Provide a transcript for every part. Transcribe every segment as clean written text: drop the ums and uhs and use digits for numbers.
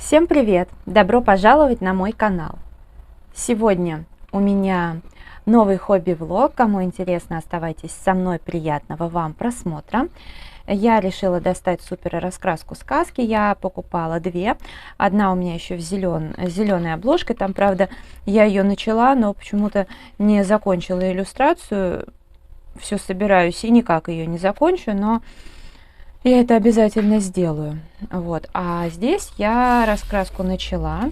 Всем привет! Добро пожаловать на мой канал! Сегодня у меня новый хобби-влог. Кому интересно, оставайтесь со мной. Приятного вам просмотра. Я решила достать супер раскраску сказки. Я покупала две. Одна у меня еще в зеленой обложкой. Там, правда, я ее начала, но почему-то не закончила иллюстрацию. Все собираюсь и никак ее не закончу, но я это обязательно сделаю. Вот. А здесь я раскраску начала.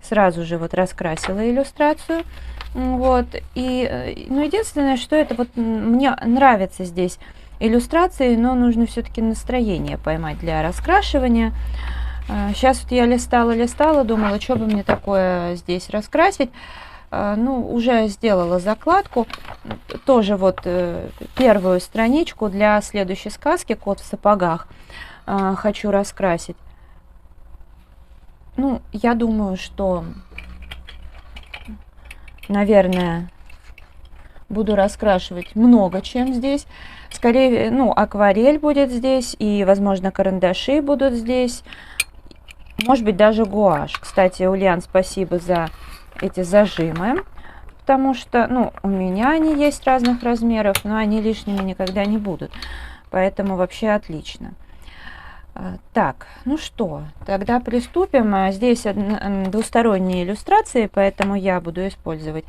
Сразу же вот раскрасила иллюстрацию. Вот. И, ну, единственное, что это вот мне нравятся здесь иллюстрации, но нужно все-таки настроение поймать для раскрашивания. Сейчас вот я листала, думала, что бы мне такое здесь раскрасить. Ну, уже сделала закладку, тоже вот первую страничку для следующей сказки «Кот в сапогах» хочу раскрасить. Ну, я думаю, что, наверное, буду раскрашивать много чем здесь. Скорее, ну, акварель будет здесь, и, возможно, карандаши будут здесь. Может быть, даже гуашь. Кстати, Ульян, спасибо за эти зажимы, потому что, ну, у меня они есть разных размеров, но они лишними никогда не будут, поэтому вообще отлично. Так, ну что, тогда приступим. Здесь двусторонние иллюстрации, поэтому я буду использовать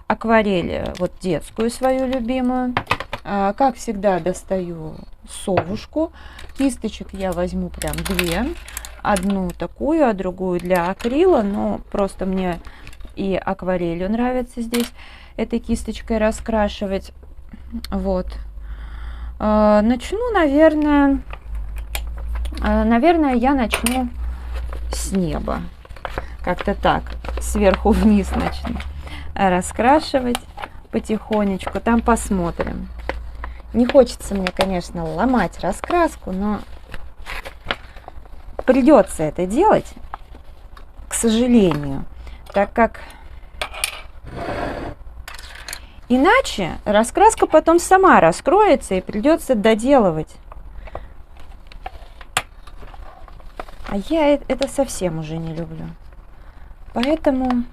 акварель, вот детскую свою любимую. Как всегда, достаю совушку. Кисточек я возьму прям две. Одну такую, а другую для акрила, но просто мне и акварелью нравится здесь этой кисточкой раскрашивать. Вот. Начну, наверное, я начну с неба. Как-то так, сверху вниз начну раскрашивать потихонечку. Там посмотрим. Не хочется мне, конечно, ломать раскраску, но придется это делать, к сожалению, так как иначе раскраска потом сама раскроется и придется доделывать. А я это совсем уже не люблю. Поэтому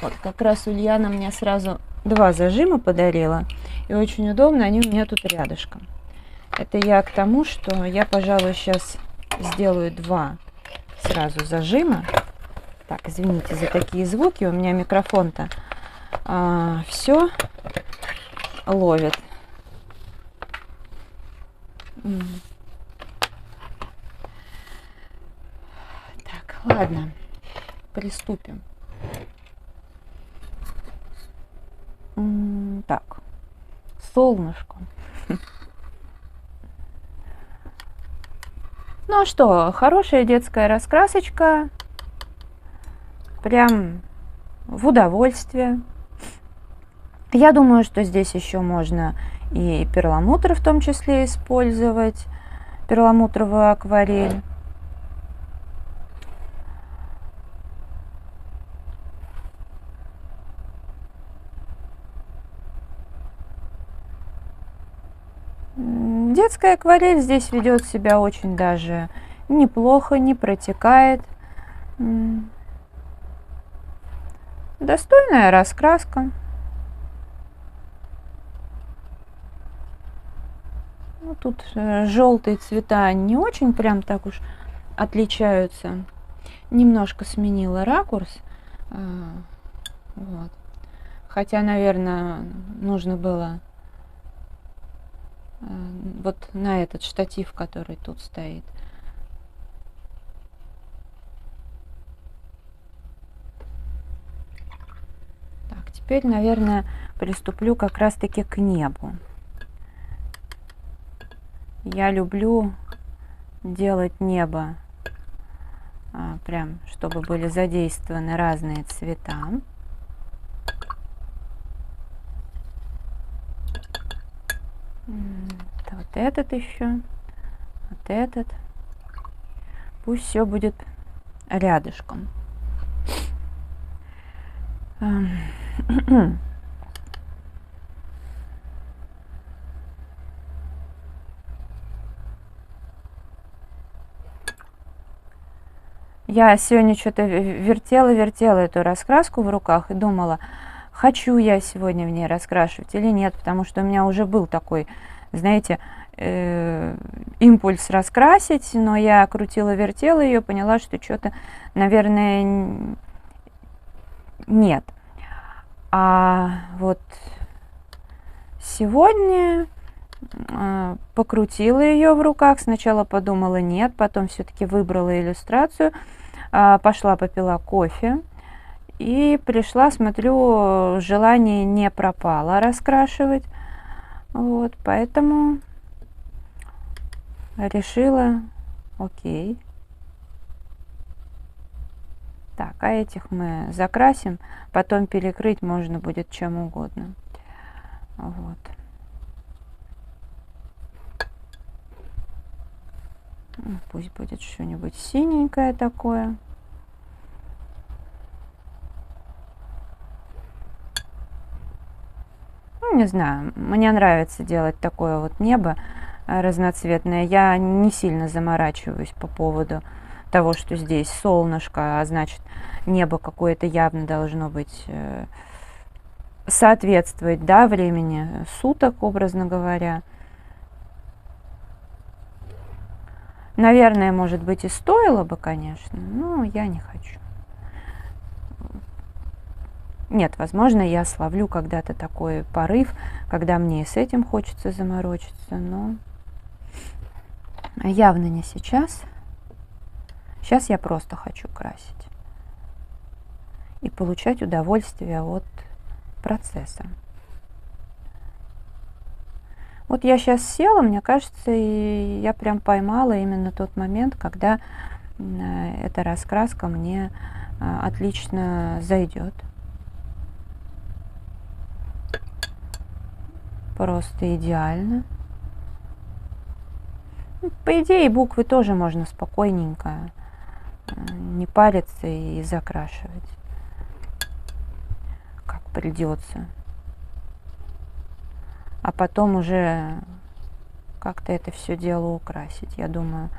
вот как раз Ульяна мне сразу два зажима подарила. И очень удобно, они у меня тут рядышком. Это я к тому, что я, пожалуй, сейчас сделаю два сразу зажима. Так, извините за такие звуки, у меня микрофон-то все ловит. Так, ладно, приступим. Так, солнышко. Ну а что, хорошая детская раскрасочка, прям в удовольствие. Я думаю, что здесь еще можно и перламутр в том числе использовать, перламутровую акварель. Детская акварель здесь ведет себя очень даже неплохо, не протекает. Достойная раскраска. Ну, тут желтые цвета не очень прям так уж отличаются. Немножко сменила ракурс. Вот. Хотя, наверное, нужно было вот на этот штатив, который тут стоит. Так, теперь, наверное, приступлю как раз-таки к небу. Я люблю делать небо прям, чтобы были задействованы разные цвета. Вот этот еще, вот этот. Пусть все будет рядышком. Я сегодня что-то вертела эту раскраску в руках и думала, хочу я сегодня в ней раскрашивать или нет, потому что у меня уже был такой, знаете, импульс раскрасить, но я крутила-вертела ее, поняла, что что-то, наверное, нет. А вот сегодня покрутила ее в руках, сначала подумала нет, потом все-таки выбрала иллюстрацию, пошла попила кофе и пришла, смотрю, желание не пропало раскрашивать, вот, поэтому решила, окей. Так, а этих мы закрасим, потом перекрыть можно будет чем угодно. Вот. Пусть будет что-нибудь синенькое такое. Ну, не знаю, мне нравится делать такое вот небо разноцветное. Я не сильно заморачиваюсь по поводу того, что здесь солнышко, а значит небо какое-то явно должно быть соответствовать, да, времени суток, образно говоря. Наверное, может быть, и стоило бы, конечно, но я не хочу. Нет, возможно, я словлю когда-то такой порыв, когда мне и с этим хочется заморочиться, но явно не сейчас. Сейчас я просто хочу красить и получать удовольствие от процесса. Вот я сейчас села, мне кажется, и я прям поймала именно тот момент, когда эта раскраска мне отлично зайдет. Просто идеально. По идее, буквы тоже можно спокойненько не париться и закрашивать, как придется. А потом уже как-то это все дело украсить. Я думаю,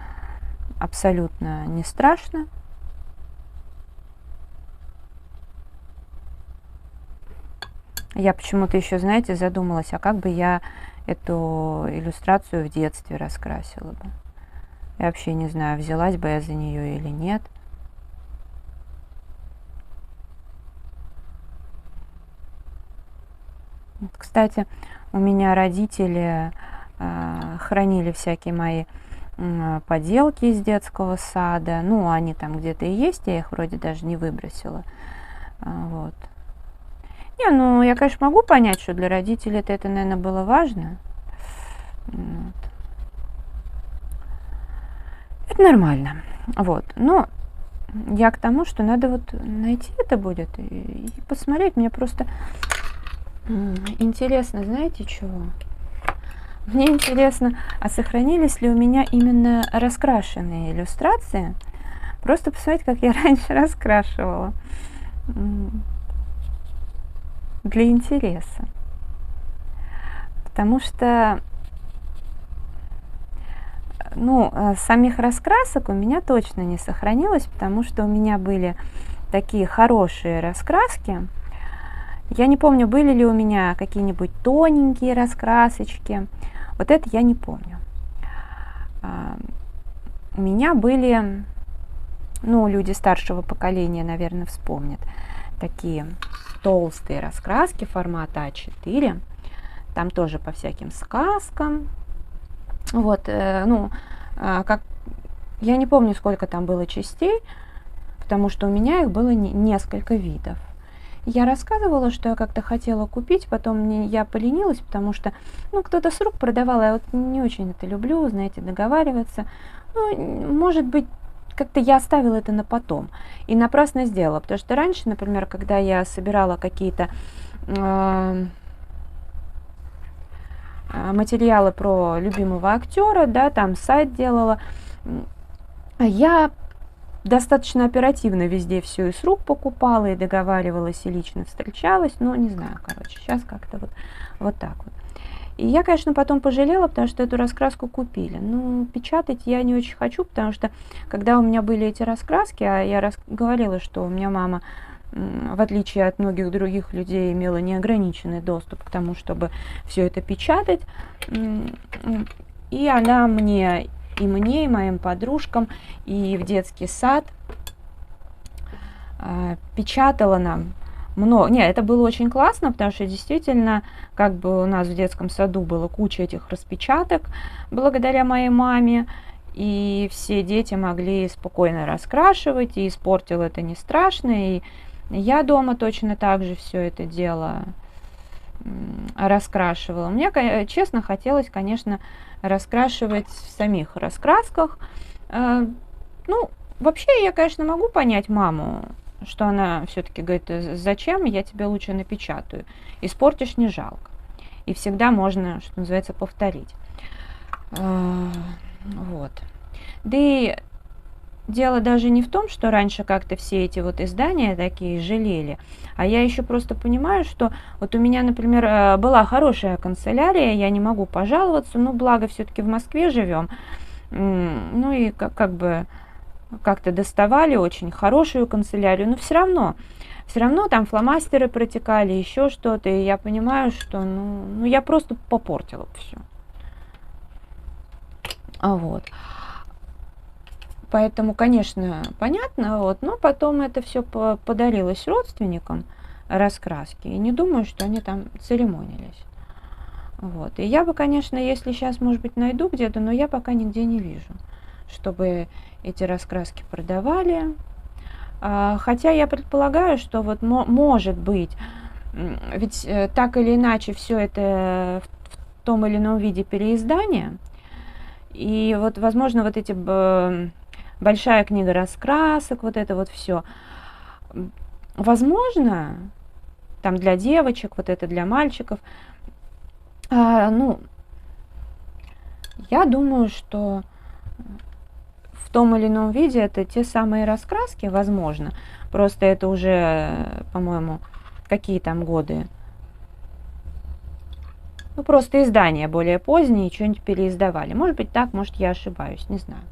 абсолютно не страшно. Я почему-то еще, знаете, задумалась, а как бы я эту иллюстрацию в детстве раскрасила бы. Я вообще не знаю, взялась бы я за нее или нет. Кстати, у меня родители хранили всякие мои поделки из детского сада. Ну, они там где-то и есть, я их вроде даже не выбросила. Вот. Не, ну, я, конечно, могу понять, что для родителей это, наверное, было важно. Вот. Это нормально. Вот. Но я к тому, что надо вот найти это будет и посмотреть. Мне просто интересно, знаете, чего? Мне интересно, а сохранились ли у меня именно раскрашенные иллюстрации? Просто посмотреть, как я раньше раскрашивала. Для интереса. Потому что, ну, самих раскрасок у меня точно не сохранилось, потому что у меня были такие хорошие раскраски. Я не помню, были ли у меня какие-нибудь тоненькие раскрасочки. Вот это я не помню. У меня были, ну, люди старшего поколения, наверное, вспомнят, такие толстые раскраски формата А4. Там тоже по всяким сказкам. Вот, ну, как я не помню, сколько там было частей, потому что у меня их было несколько видов. Я рассказывала, что я как-то хотела купить, потом я поленилась, потому что, ну, кто-то с рук продавал, я вот не очень это люблю, знаете, договариваться. Ну, может быть, как-то я оставила это на потом и напрасно сделала, потому что раньше, например, когда я собирала какие-то материалы про любимого актера, да, там сайт делала, я достаточно оперативно везде все и с рук покупала, и договаривалась, и лично встречалась, но не знаю, короче, сейчас как-то вот так вот. И я, конечно, потом пожалела, потому что эту раскраску купили. Ну, печатать я не очень хочу, потому что когда у меня были эти раскраски, а я говорила, что у меня мама, в отличие от многих других людей, имела неограниченный доступ к тому, чтобы все это печатать. И она мне, и моим подружкам, и в детский сад печатала нам много. Не, это было очень классно, потому что действительно, как бы у нас в детском саду было куча этих распечаток благодаря моей маме, и все дети могли спокойно раскрашивать, и испортил это не страшно, и я дома точно так же все это дело раскрашивала. Мне, честно, хотелось, конечно, раскрашивать в самих раскрасках. Ну, вообще, я, конечно, могу понять маму, что она все-таки говорит: зачем, я тебе лучше напечатаю. Испортишь, не жалко. И всегда можно, что называется, повторить. Вот. Да и дело даже не в том, что раньше как-то все эти вот издания такие жалели, а я еще просто понимаю, что вот у меня, например, была хорошая канцелярия, я не могу пожаловаться, но благо все-таки в Москве живем, ну и как бы как-то доставали очень хорошую канцелярию, но все равно там фломастеры протекали, еще что-то, и я понимаю, что ну я просто попортила все. Вот. Поэтому, конечно, понятно, вот, но потом это все подарилось родственникам, раскраски, и не думаю, что они там церемонились. Вот. И я бы, конечно, если сейчас, может быть, найду где-то, но я пока нигде не вижу, чтобы эти раскраски продавали. Хотя я предполагаю, что вот может быть, ведь так или иначе все это в том или ином виде переиздания, и вот, возможно, вот эти большая книга раскрасок, вот это вот все, возможно, там для девочек, вот это для мальчиков, ну, я думаю, что в том или ином виде это те самые раскраски, возможно. Просто это уже, по-моему, какие там годы? Ну, просто издания более поздние, что-нибудь переиздавали. Может быть так, может я ошибаюсь, не знаю.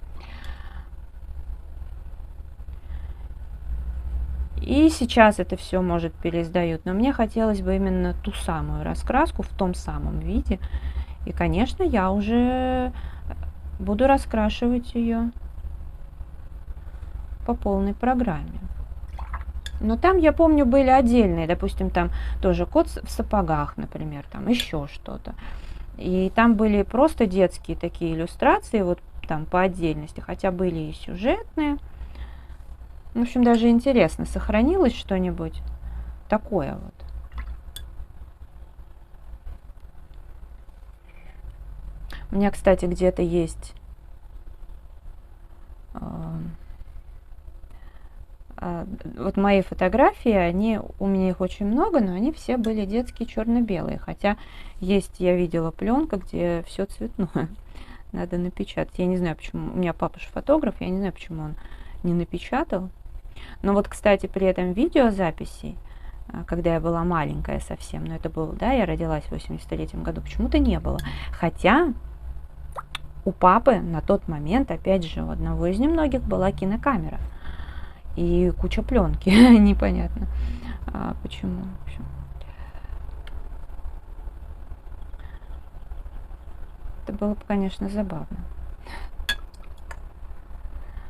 И сейчас это все, может, переиздают, но мне хотелось бы именно ту самую раскраску в том самом виде. И, конечно, я уже буду раскрашивать ее по полной программе. Но там, я помню, были отдельные, допустим, там тоже кот в сапогах, например, там еще что-то. И там были просто детские такие иллюстрации, вот там по отдельности, хотя были и сюжетные. В общем, даже интересно, сохранилось что-нибудь такое вот. У меня, кстати, где-то есть вот мои фотографии, они, у меня их очень много, но они все были детские, черно-белые. Хотя есть, я видела пленка, где все цветное. Надо напечатать. Я не знаю, почему. У меня папа же фотограф, я не знаю, почему он не напечатал. Но вот, кстати, при этом видеозаписи, когда я была маленькая совсем, но это было, да, я родилась в 83-м году, почему-то не было. Хотя у папы на тот момент, опять же, у одного из немногих была кинокамера. И куча пленки, непонятно почему. Это было бы, конечно, забавно.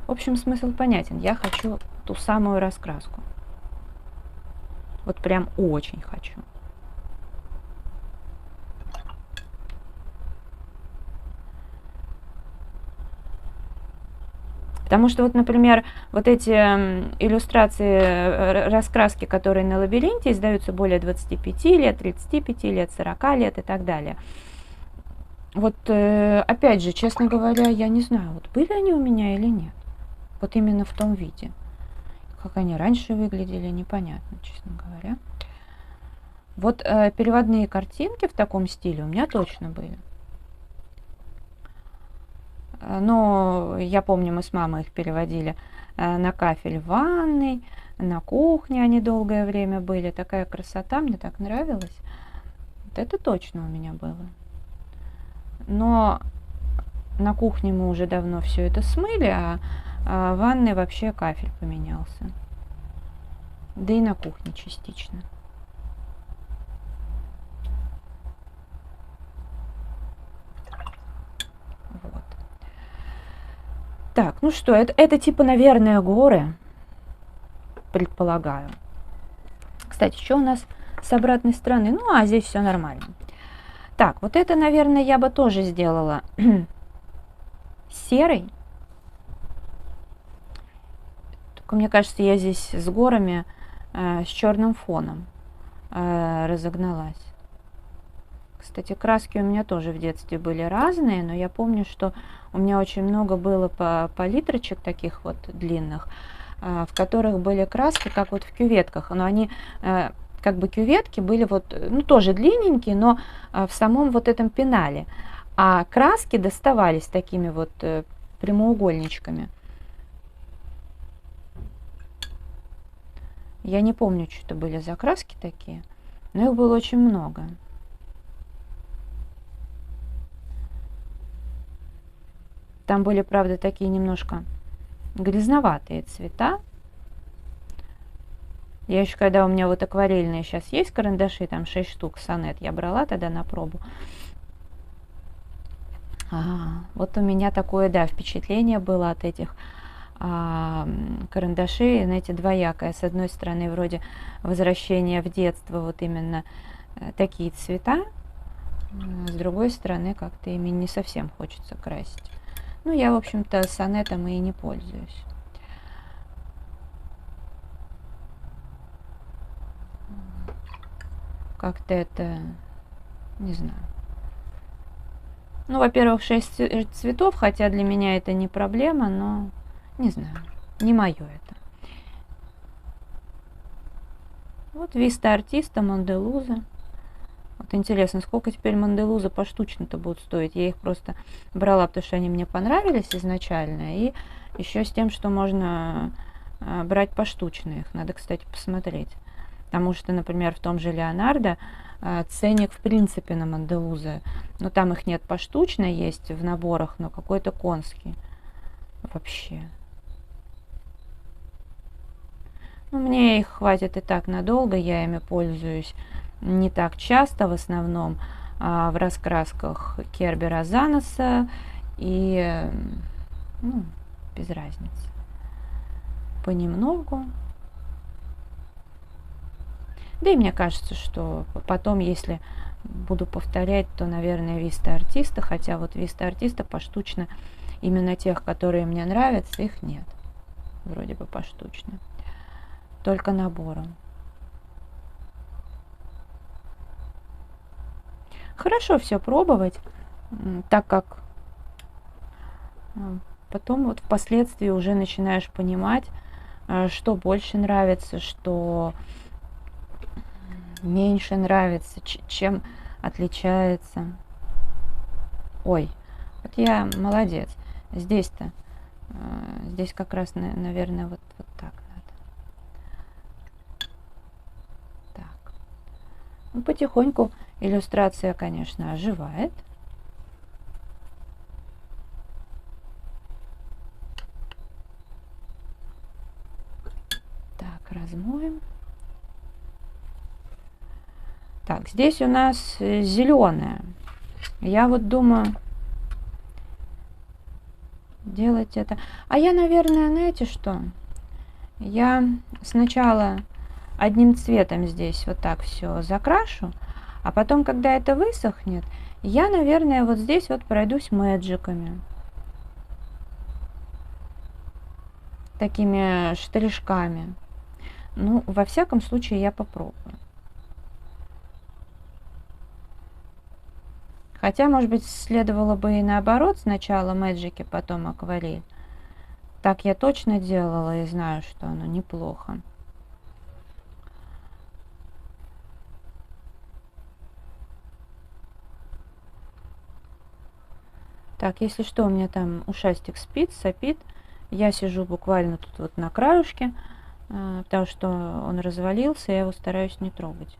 В общем, смысл понятен. Я хочу ту самую раскраску. Вот прям очень хочу. Потому что вот, например, вот эти иллюстрации, раскраски, которые на лабиринте издаются более 25 лет, 35 лет, 40 лет и так далее. Вот опять же, честно говоря, я не знаю, вот были они у меня или нет. Вот именно в том виде. Как они раньше выглядели, непонятно, честно говоря. Вот переводные картинки в таком стиле у меня точно были. Но я помню, мы с мамой их переводили на кафель в ванной, на кухне они долгое время были. Такая красота, мне так нравилось. Вот это точно у меня было. Но на кухне мы уже давно все это смыли, а в ванной вообще кафель поменялся. Да и на кухне частично. Вот. Так, ну что, это типа, наверное, горы, предполагаю. Кстати, что у нас с обратной стороны? Ну, а здесь все нормально. Так, вот это, наверное, я бы тоже сделала серый. Только мне кажется, я здесь с горами, с черным фоном разогналась. Кстати, краски у меня тоже в детстве были разные, но я помню, что у меня очень много было палитрочек таких вот длинных, в которых были краски, как вот в кюветках. Но они, как бы кюветки были вот, ну, тоже длинненькие, но в самом вот этом пенале. А краски доставались такими вот прямоугольничками. Я не помню, что это были за краски такие, но их было очень много. Там были, правда, такие немножко грязноватые цвета. Я еще, когда у меня вот акварельные сейчас есть карандаши, там 6 штук, Сонет, я брала тогда на пробу. Вот у меня такое, да, впечатление было от этих карандашей, знаете, двоякое. С одной стороны, вроде возвращение в детство, вот именно такие цвета. С другой стороны, как-то ими не совсем хочется красить. Ну, я, в общем-то, сонетом и не пользуюсь. Как-то это, не знаю. Ну, во-первых, 6 цветов, хотя для меня это не проблема, но не знаю, не мое это. Вот Виста Артиста, Монделуза. Вот интересно, сколько теперь Монделуза поштучно-то будут стоить. Я их просто брала, потому что они мне понравились изначально. И еще с тем, что можно брать поштучно их. Надо, кстати, посмотреть. Потому что, например, в том же Леонардо ценник в принципе на Монделузы. Но там их нет поштучно, есть в наборах, но какой-то конский. Вообще. Ну, мне их хватит и так надолго, я ими пользуюсь не так часто, в основном в раскрасках Кербера Заноса и, ну, без разницы. Понемногу. Да и мне кажется, что потом, если буду повторять, то, наверное, Виста Артиста, хотя вот Виста Артиста поштучно, именно тех, которые мне нравятся, их нет. Вроде бы поштучно. Только набором. Хорошо все пробовать, так как потом вот впоследствии уже начинаешь понимать, что больше нравится, что меньше нравится, чем отличается. Ой, вот я молодец. Здесь-то, здесь как раз, наверное, вот так надо. Так. Ну, потихоньку иллюстрация, конечно, оживает. Так, размоем. Так, здесь у нас зеленая. Я вот думаю делать это. А я, наверное, знаете что? Я сначала одним цветом здесь вот так все закрашу, а потом, когда это высохнет, я, наверное, вот здесь вот пройдусь мэджиками. Такими штришками. Ну, во всяком случае, я попробую. Хотя, может быть, следовало бы и наоборот, сначала мэджики, потом акварель. Так я точно делала и знаю, что оно неплохо. Так, если что, у меня там ушастик спит, сопит. Я сижу буквально тут вот на краюшке, потому что он развалился, я его стараюсь не трогать.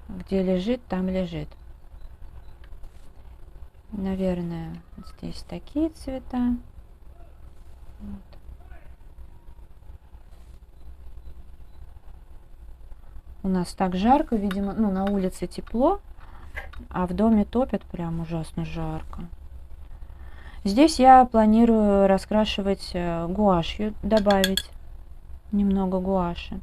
Где лежит, там лежит. Наверное, здесь такие цвета. Вот. У нас так жарко, видимо, ну, на улице тепло, а в доме топит прям ужасно жарко. Здесь я планирую раскрашивать гуашью, добавить немного гуаши.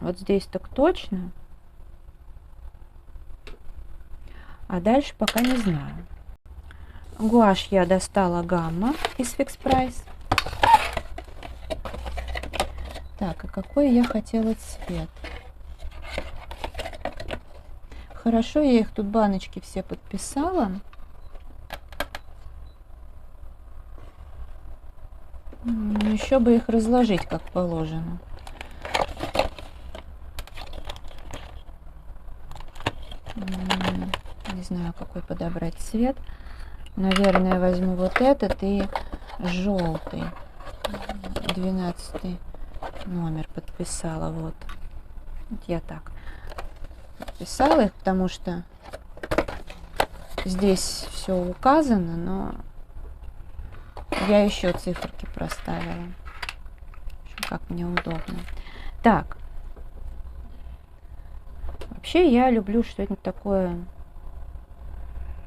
Вот здесь так точно. А дальше пока не знаю. Гуашь я достала Гамма из Fix Price. Так, а какой я хотела цвет? Хорошо, я их тут баночки все подписала. Еще бы их разложить как положено. Не знаю, какой подобрать цвет. Наверное, возьму вот этот и желтый. 12 номер подписала. Вот я так подписала их, потому что здесь все указано, но я еще циферки проставила, как мне удобно. Так, вообще я люблю что-нибудь такое.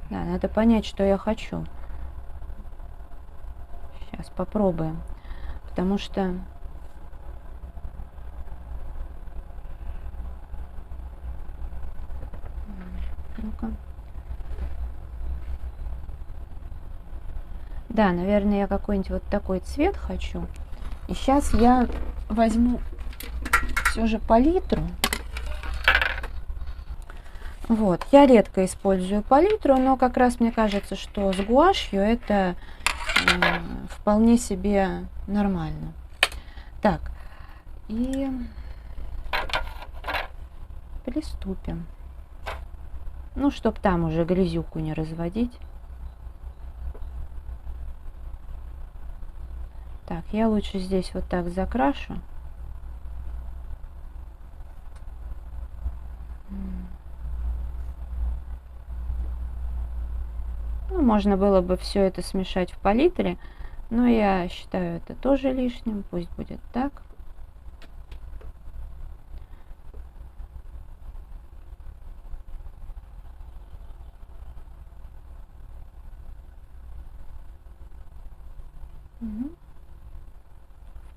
Да, надо понять, что я хочу. Сейчас попробуем, потому что ну-ка. Да, наверное, я какой-нибудь вот такой цвет хочу. И сейчас я возьму все же палитру. Вот, я редко использую палитру, но как раз мне кажется, что с гуашью это вполне себе нормально. Так, и приступим. Ну, чтоб там уже грязюку не разводить. Так, я лучше здесь вот так закрашу. Ну, можно было бы все это смешать в палитре, но я считаю это тоже лишним. Пусть будет так.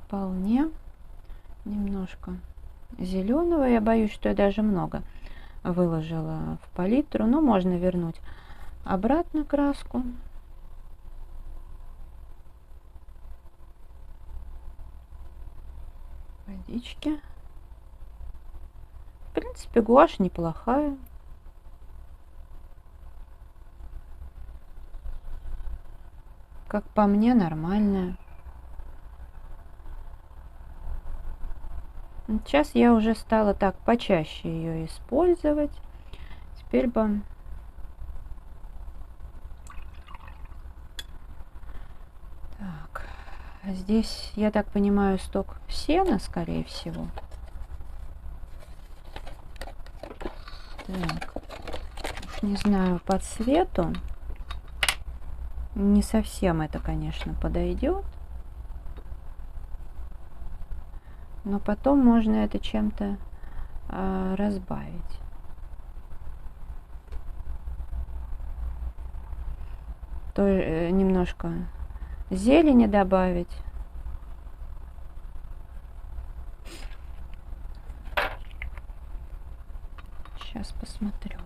Вполне. Немножко зеленого. Я боюсь, что я даже много выложила в палитру, но можно вернуть обратно краску. Водички. В принципе, гуашь неплохая. Как по мне, нормальная. Сейчас я уже стала так почаще ее использовать. Теперь бы так, здесь, я так понимаю, сток сена, скорее всего. Так, уж не знаю, по цвету не совсем это, конечно, подойдет. Но потом можно это чем-то разбавить. То немножко зелени добавить. Сейчас посмотрю.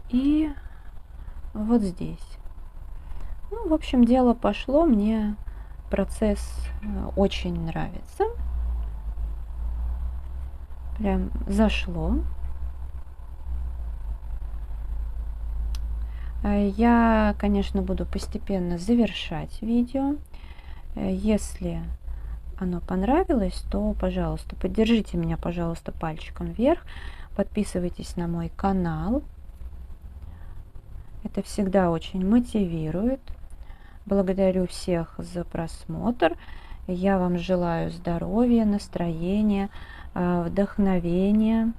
И вот здесь. Ну, в общем, дело пошло. Мне процесс очень нравится. Прям зашло. Я, конечно, буду постепенно завершать видео. Если оно понравилось, то, пожалуйста, поддержите меня, пожалуйста, пальчиком вверх. Подписывайтесь на мой канал. Это всегда очень мотивирует. Благодарю всех за просмотр. Я вам желаю здоровья, настроения, вдохновения,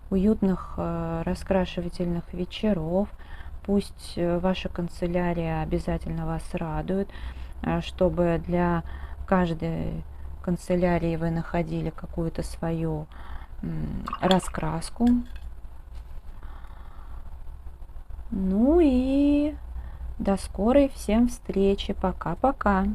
уютных раскрашивательных вечеров. Пусть ваша канцелярия обязательно вас радует, чтобы для каждой канцелярии вы находили какую-то свою раскраску. Ну и до скорой всем встречи. Пока-пока.